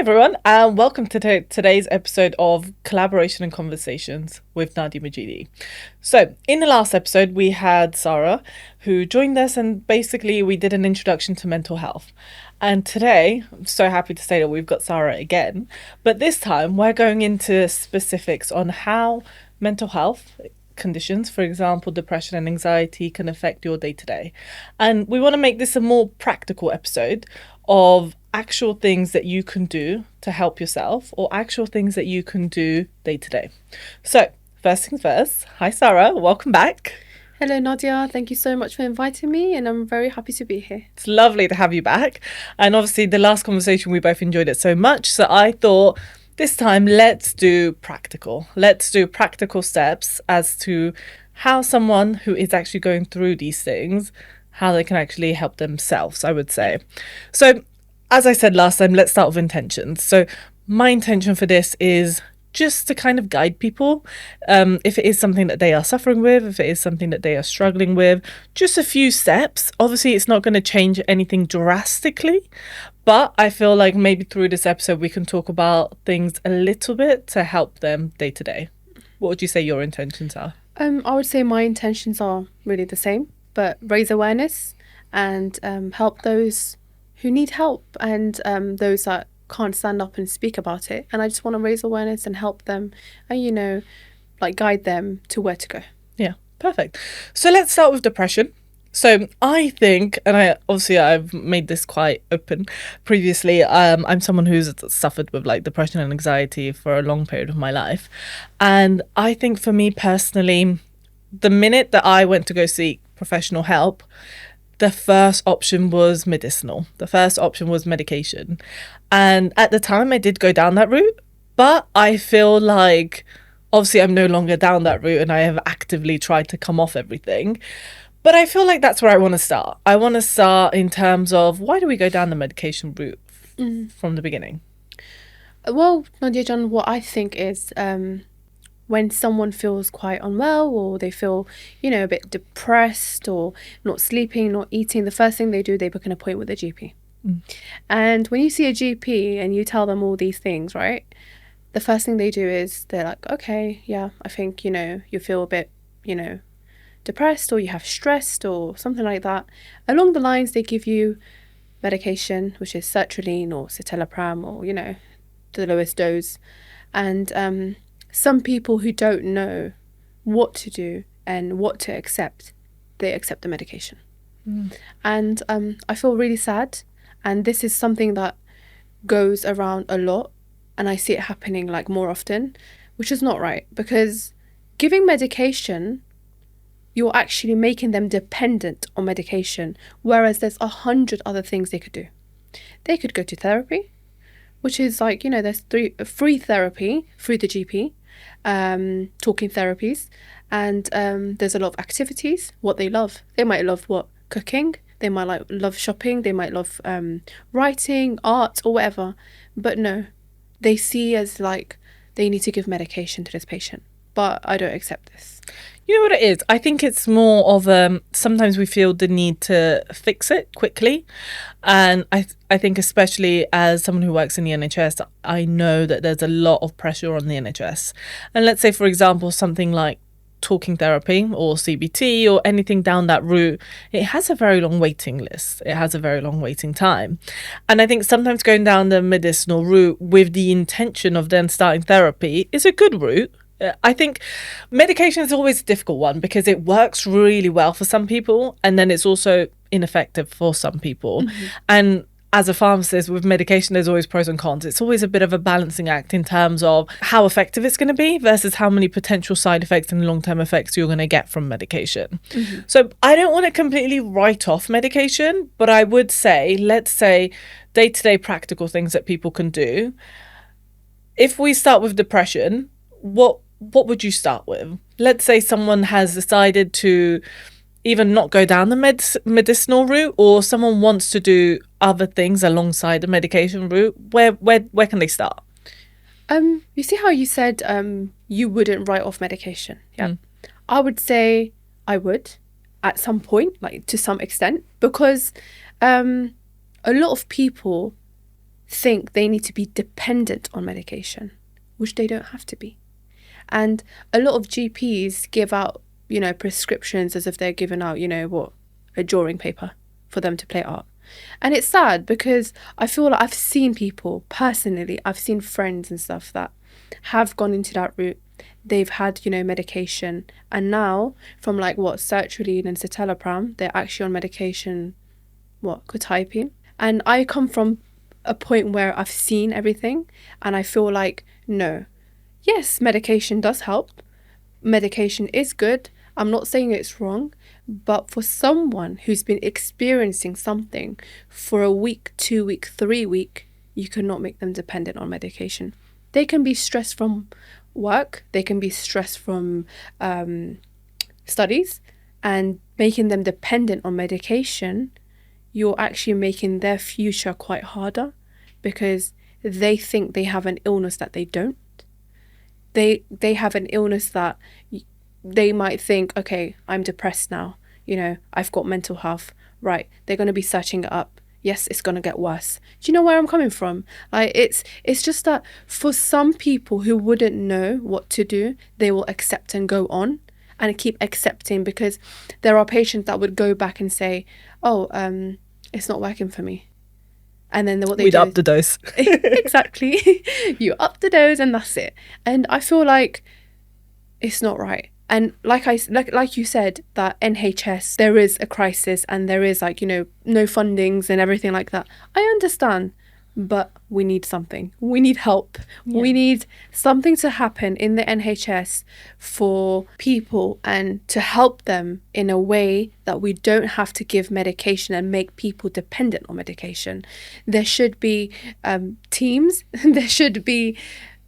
everyone, and welcome to today's episode of Collaboration and Conversations with Nadia Majidi. So, in the last episode, we had Sara, who joined us, and basically we did an introduction to mental health. And today, I'm so happy to say that we've got Sara again, but this time we're going into specifics on how mental health conditions, for example, depression and anxiety, can affect your day-to-day. And we want to make this a more practical episode of actual things that you can do to help yourself or actual things that you can do day to day. So, first things first, hi Sara, welcome back. Hello Nadia, thank you so much for inviting me and I'm very happy to be here. It's lovely to have you back. And obviously the last conversation we both enjoyed it so much, so I thought this time let's do practical. Let's do practical steps as to how someone who is actually going through these things, how they can actually help themselves, I would say. So, as I said last time, let's start with intentions. So my intention for this is just to kind of guide people. If it is something that they are suffering with, if it is something that they are struggling with, just a few steps. Obviously, it's not going to change anything drastically, but I feel like maybe through this episode, we can talk about things a little bit to help them day to day. What would you say your intentions are? I would say my intentions are really the same, but raise awareness and help those who need help and those that can't stand up and speak about it. And I just want to raise awareness and help them and, guide them to where to go. Yeah, perfect. So let's start with depression. So I think, and I've made this quite open previously, I'm someone who's suffered with like depression and anxiety for a long period of my life. And I think for me personally, the minute that I went to go seek professional help, the first option was medicinal. The first option was medication. And at the time I did go down that route, but I feel like obviously I'm no longer down that route and I have actively tried to come off everything. But I feel like that's where I want to start. I want to start in terms of why do we go down the medication route from the beginning? Well, Nadia John, what I think is when someone feels quite unwell or they feel, a bit depressed or not sleeping, not eating, the first thing they do, they book an appointment with a GP. And when you see a GP and you tell them all these things, right, the first thing they do is they're like, okay, yeah, I think, you feel a bit, depressed or you have stressed or something like that. Along the lines, they give you medication, which is sertraline or citalopram or, the lowest dose. And some people who don't know what to do and what to accept, they accept the medication. And I feel really sad. And this is something that goes around a lot. And I see it happening like more often, which is not right. Because giving medication, you're actually making them dependent on medication. Whereas there's 100 other things they could do. They could go to therapy, which is like, there's free therapy through the GP. Talking therapies, and there's a lot of activities, what they love. They might love cooking, they might love shopping, they might love writing, art or whatever, but no, they see as like they need to give medication to this patient, but I don't accept this. You know what it is? I think it's more of sometimes we feel the need to fix it quickly. And I think especially as someone who works in the NHS, I know that there's a lot of pressure on the NHS. And let's say, for example, something like talking therapy or CBT or anything down that route, it has a very long waiting list. It has a very long waiting time. And I think sometimes going down the medicinal route with the intention of then starting therapy is a good route. I think medication is always a difficult one because it works really well for some people and then it's also ineffective for some people. And as a pharmacist with medication, there's always pros and cons. It's always a bit of a balancing act in terms of how effective it's going to be versus how many potential side effects and long-term effects you're going to get from medication. So I don't want to completely write off medication, but I would say, let's say day-to-day practical things that people can do. If we start with depression, what would you start with? Let's say someone has decided to even not go down the medicinal route, or someone wants to do other things alongside the medication route. Where can they start? You see how you said you wouldn't write off medication? Yeah. I would say I would at some point, like to some extent, because a lot of people think they need to be dependent on medication, which they don't have to be. And a lot of GPs give out, prescriptions as if they're giving out, a drawing paper for them to play art. And it's sad because I feel like I've seen people personally, I've seen friends and stuff that have gone into that route. They've had, medication, and now from sertraline and citalopram, they're actually on medication, quetiapine. And I come from a point where I've seen everything, and I feel like, no, yes, medication does help. Medication is good. I'm not saying it's wrong, but for someone who's been experiencing something for a week, 2 week, 3 week, you cannot make them dependent on medication. They can be stressed from work, they can be stressed from studies, and making them dependent on medication, you're actually making their future quite harder because they think they have an illness that they don't. They have an illness that they might think, okay, I'm depressed now, I've got mental health, right? They're going to be searching it up. Yes, it's going to get worse. Do you know where I'm coming from? It's just that for some people who wouldn't know what to do, they will accept and go on and keep accepting, because there are patients that would go back and say, oh, it's not working for me. And then what we'd up the dose. Exactly. You up the dose and that's it. And I feel like it's not right. And like you said, that NHS, there is a crisis and there is no fundings and everything like that. I understand, but we need something. We need help. Yeah. We need something to happen in the NHS for people and to help them in a way that we don't have to give medication and make people dependent on medication. There should be teams. There should be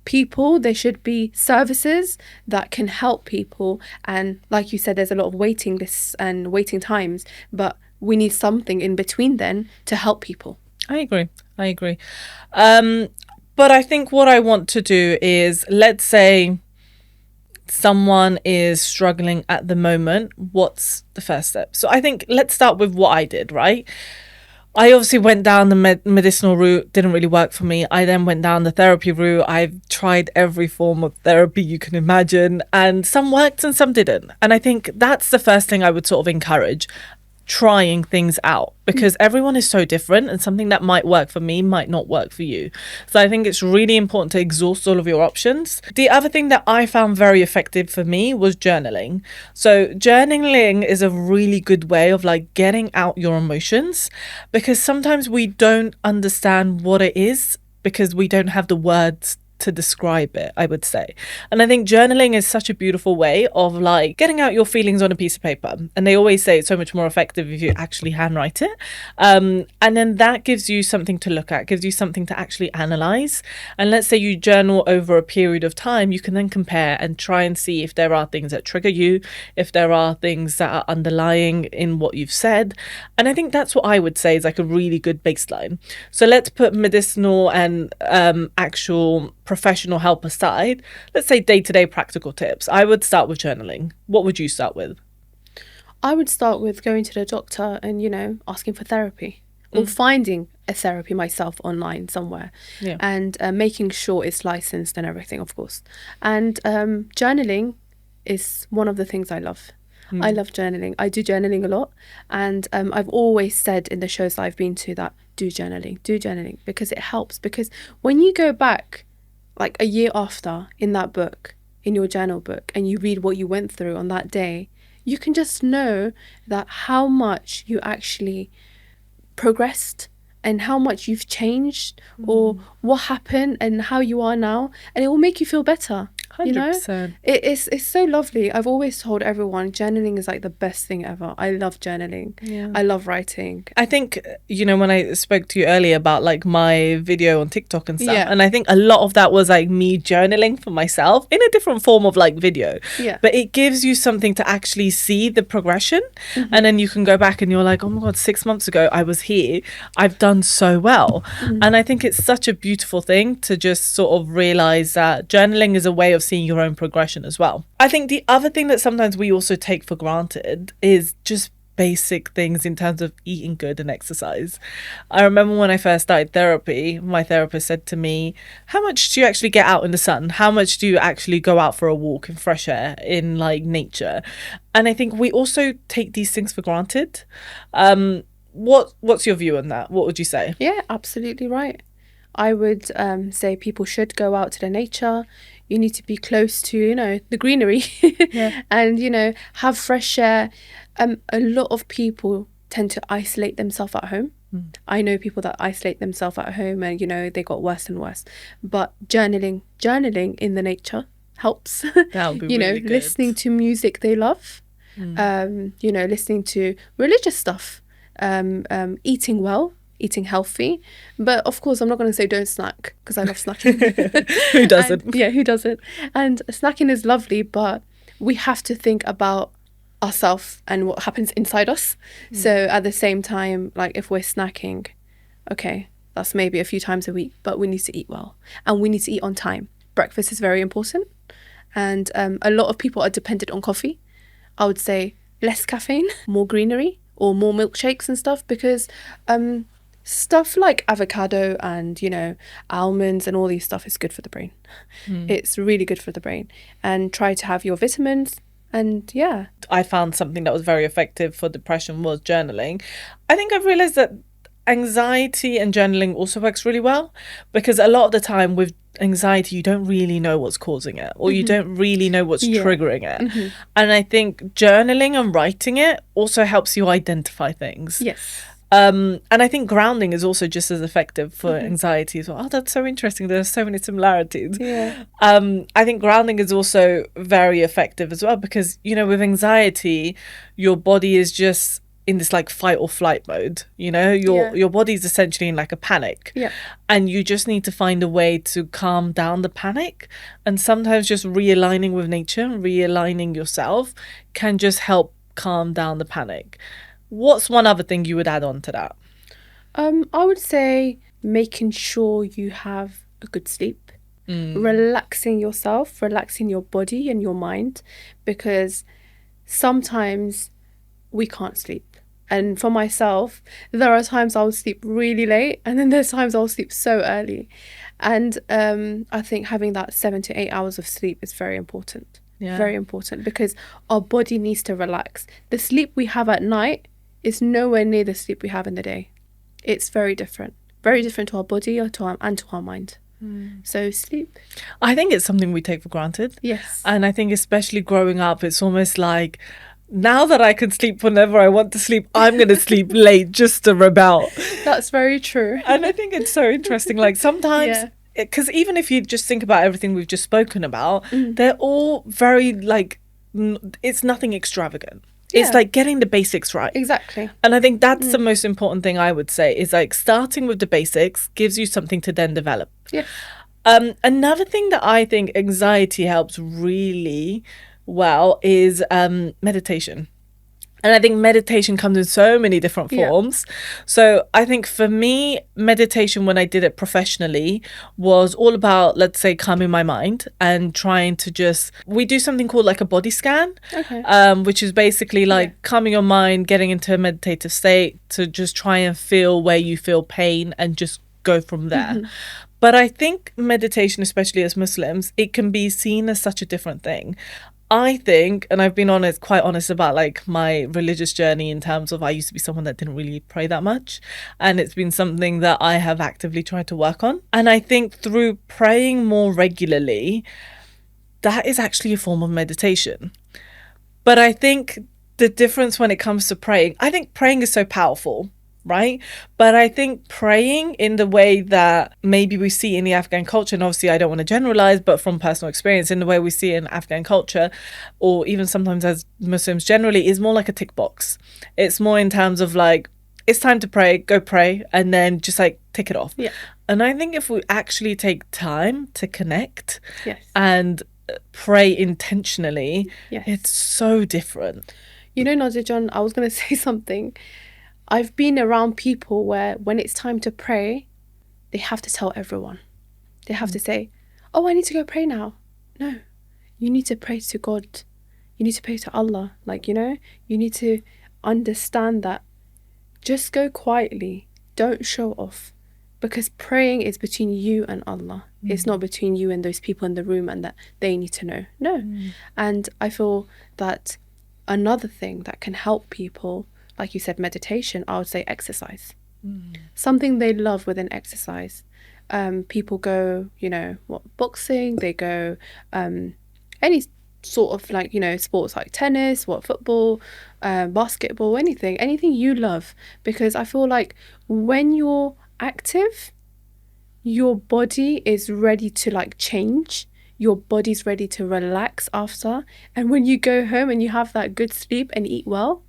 people, there should be services that can help people, and like you said, there's a lot of waiting lists and waiting times, but we need something in between then to help people. I agree. But I think what I want to do is, let's say someone is struggling at the moment, what's the first step? So I think let's start with what I did, right? I obviously went down the medicinal route, didn't really work for me. I then went down the therapy route. I've tried every form of therapy you can imagine, and some worked and some didn't. And I think that's the first thing I would sort of encourage, trying things out, because everyone is so different and something that might work for me might not work for you. So I think it's really important to exhaust all of your options. The other thing that I found very effective for me was journaling. So journaling is a really good way of getting out your emotions, because sometimes we don't understand what it is because we don't have the words to describe it, I would say. And I think journaling is such a beautiful way of getting out your feelings on a piece of paper. And they always say it's so much more effective if you actually handwrite it. And then that gives you something to look at, gives you something to actually analyze. And let's say you journal over a period of time, you can then compare and try and see if there are things that trigger you, if there are things that are underlying in what you've said. And I think that's what I would say is a really good baseline. So let's put medicinal and actual professional help aside. Let's say day-to-day practical tips. I would start with journaling. What would you start with? I would start with going to the doctor and, asking for therapy or finding a therapy myself online somewhere, and making sure it's licensed and everything, of course. And journaling is one of the things I love. I love journaling. I do journaling a lot. And I've always said in the shows that I've been to that do journaling because it helps. Because when you go back a year after in that book, in your journal book, and you read what you went through on that day, you can just know that how much you actually progressed and how much you've changed or what happened and how you are now, and it will make you feel better. 100%. It's so lovely. I've always told everyone journaling is the best thing ever. I love journaling. I love writing. I think when I spoke to you earlier about my video on TikTok and stuff, and I think a lot of that was me journaling for myself in a different form of video, but it gives you something to actually see the progression, and then you can go back and you're like, oh my god, 6 months ago I was here, I've done so well. And I think it's such a beautiful thing to just sort of realize that journaling is a way of seeing your own progression as well. I think the other thing that sometimes we also take for granted is just basic things in terms of eating good and exercise. I remember when I first started therapy, my therapist said to me, how much do you actually get out in the sun? How much do you actually go out for a walk in fresh air, in like nature? And I think we also take these things for granted. What's your view on that? What would you say? Yeah, absolutely right. I would say people should go out to the nature. You need to be close to, the greenery and, have fresh air. A lot of people tend to isolate themselves at home. I know people that isolate themselves at home and, they got worse and worse. But journaling in the nature helps. That would be really good. Listening to music they love, listening to religious stuff, eating well, eating healthy. But of course, I'm not going to say don't snack, because I love snacking. Who doesn't? Who doesn't? And snacking is lovely, but we have to think about ourselves and what happens inside us. So at the same time, like if we're snacking, okay, that's maybe a few times a week, but we need to eat well and we need to eat on time. Breakfast is very important. And a lot of people are dependent on coffee. I would say less caffeine, more greenery, or more milkshakes and stuff, because stuff like avocado and, almonds and all these stuff is good for the brain. It's really good for the brain. And try to have your vitamins. And yeah. I found something that was very effective for depression was journaling. I think I've realised that anxiety and journaling also works really well, because a lot of the time with anxiety you don't really know what's causing it, or you don't really know what's triggering it. And I think journaling and writing it also helps you identify things. Yes. And I think grounding is also just as effective for anxiety as well. Oh, that's so interesting. There's so many similarities. Yeah. I think grounding is also very effective as well, because, with anxiety, your body is just in this like fight or flight mode. Your body is essentially in like a panic. Yeah. And you just need to find a way to calm down the panic. And sometimes just realigning with nature, realigning yourself can just help calm down the panic. What's one other thing you would add on to that? I would say making sure you have a good sleep, relaxing yourself, relaxing your body and your mind, because sometimes we can't sleep. And for myself, there are times I'll sleep really late, and then there's times I'll sleep so early. And I think having that 7 to 8 hours of sleep is very important. Yeah. Very important, because our body needs to relax. The sleep we have at night is nowhere near the sleep we have in the day. It's very different to our body and to our mind. So sleep, I think it's something we take for granted. Yes. And I think especially growing up, it's almost like, now that I can sleep whenever I want to sleep, I'm going to sleep late just to rebel. That's very true. And I think it's so interesting, like sometimes because even if you just think about everything we've just spoken about, they're all very like, it's nothing extravagant. It's like getting the basics right. Exactly. And I think that's the most important thing I would say, is like starting with the basics gives you something to then develop. Yeah. Another thing that I think anxiety helps really well is meditation. And I think meditation comes in so many different forms. So I think for me, meditation, when I did it professionally, was all about, let's say, calming my mind and trying to we do something called like a body scan, which is basically like calming your mind, getting into a meditative state to just try and feel where you feel pain and just go from there. But I think meditation, especially as Muslims, it can be seen as such a different thing. I think, and I've been quite honest about like my religious journey in terms of I used to be someone that didn't really pray that much. And it's been something that I have actively tried to work on. And I think through praying more regularly, that is actually a form of meditation. But I think the difference when it comes to praying, I think praying is so powerful, right? But I think praying in the way that maybe we see in the Afghan culture, and obviously I don't want to generalize, but from personal experience, in the way we see in Afghan culture, or even sometimes as Muslims generally, is more like a tick box. It's more in terms of like, it's time to pray, go pray, and then just like tick it off. Yeah. And I think if we actually take time to connect and pray intentionally, it's so different. Nadia John, I was going to say something. I've been around people where when it's time to pray, they have to tell everyone. They have to say, oh, I need to go pray now. No, you need to pray to God. You need to pray to Allah. Like, you need to understand that just go quietly, don't show off, because praying is between you and Allah. It's not between you and those people in the room and that they need to know. No. And I feel that another thing that can help people, like you said, meditation, I would say exercise. Something they love within exercise. People go, boxing, they go any sort of like, sports like tennis, football, basketball, anything you love. Because I feel like when you're active, your body is ready to like change. Your body's ready to relax after. And when you go home and you have that good sleep and eat well,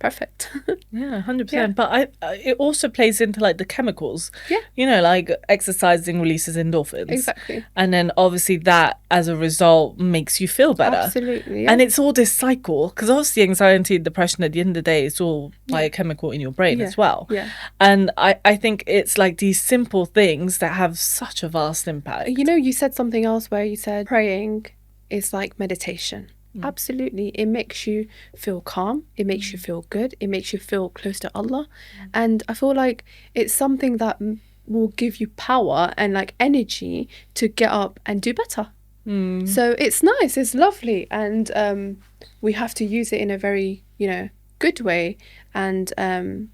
perfect. Yeah, 100%. But it also plays into like the chemicals. Yeah. Like exercising releases endorphins. Exactly. And then obviously that as a result makes you feel better. Absolutely. Yeah. And it's all this cycle, because obviously anxiety and depression at the end of the day, it's all biochemical in your brain as well. Yeah. And I think it's like these simple things that have such a vast impact. You said something else where you said praying is like meditation. Absolutely. It makes you feel calm. It makes you feel good. It makes you feel close to Allah. And I feel like it's something that will give you power and like energy to get up and do better. So it's nice. It's lovely. And we have to use it in a very, good way and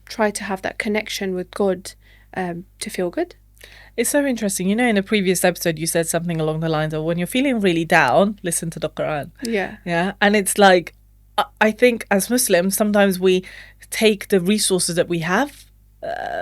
try to have that connection with God to feel good. It's so interesting. In a previous episode, you said something along the lines of when you're feeling really down, listen to the Quran. Yeah. Yeah. And it's like, I think as Muslims, sometimes we take the resources that we have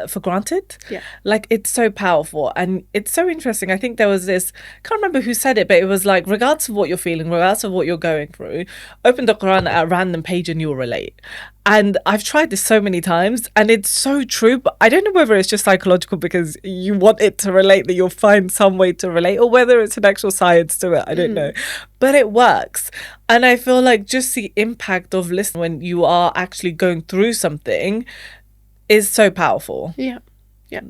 for granted. Yeah. Like, it's so powerful. And it's so interesting. I think there was this, can't remember who said it, but it was like, regardless of what you're feeling, regardless of what you're going through, open the Quran at a random page and you'll relate. And I've tried this so many times and it's so true, but I don't know whether it's just psychological because you want it to relate, that you'll find some way to relate, or whether it's an actual science to it. I don't know. But it works. And I feel like just the impact of listening when you are actually going through something is so powerful. Yeah,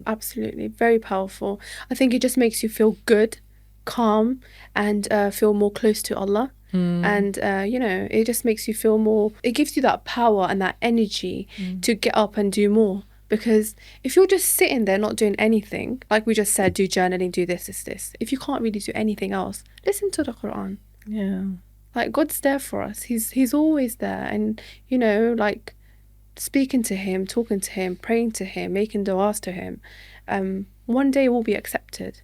absolutely. Very powerful. I think it just makes you feel good, calm, and feel more close to Allah. And, it just makes you feel more, it gives you that power and that energy to get up and do more. Because if you're just sitting there not doing anything, like we just said, do journaling, do this. If you can't really do anything else, listen to the Quran. Yeah. Like, God's there for us. He's always there. And, like, speaking to him, talking to him, praying to him, making du'as to him, one day it will be accepted.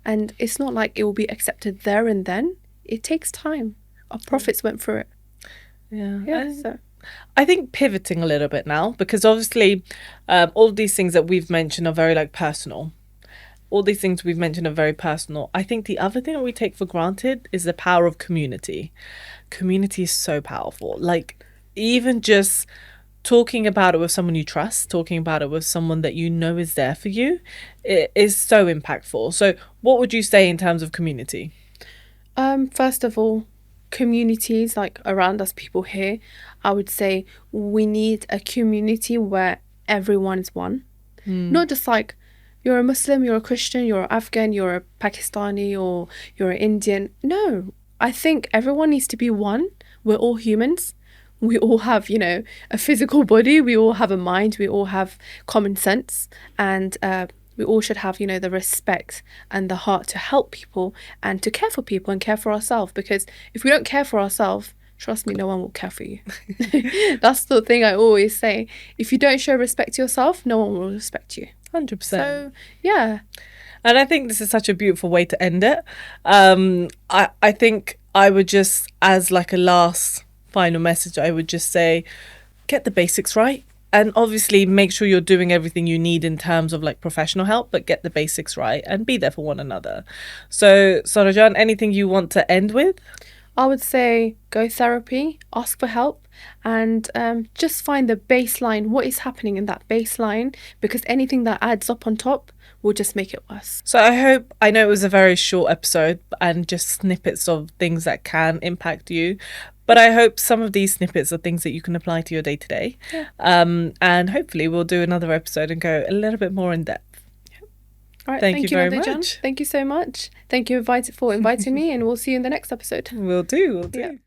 And it's not like it will be accepted there and then. It takes time. Our prophets went through it. Yeah. So I think pivoting a little bit now, because obviously all of these things that we've mentioned are very like personal. All these things we've mentioned are very personal. I think the other thing that we take for granted is the power of community. Community is so powerful. Like, even just talking about it with someone you trust, talking about it with someone that you know is there for you, it is so impactful. So what would you say in terms of community? First of all, communities like around us, people here, I would say we need a community where everyone is one. Not just like you're a Muslim, you're a Christian, you're an Afghan, you're a Pakistani, or you're an Indian. No, I think everyone needs to be one. We're all humans. We all have, a physical body. We all have a mind. We all have common sense. And we all should have, the respect and the heart to help people and to care for people and care for ourselves. Because if we don't care for ourselves, trust me, no one will care for you. That's the thing I always say. If you don't show respect to yourself, no one will respect you. 100%. So, yeah. And I think this is such a beautiful way to end it. I think I would just, as like a last final message, I would just say, get the basics right. And obviously make sure you're doing everything you need in terms of like professional help, but get the basics right and be there for one another. So, Sarajan, anything you want to end with? I would say go therapy, ask for help, and just find the baseline, what is happening in that baseline, because anything that adds up on top will just make it worse. So I know it was a very short episode and just snippets of things that can impact you, but I hope some of these snippets are things that you can apply to your day to day. And hopefully we'll do another episode and go a little bit more in depth. All right, thank you very Nadia much. Thank you so much. Thank you for inviting me, and we'll see you in the next episode. Will do.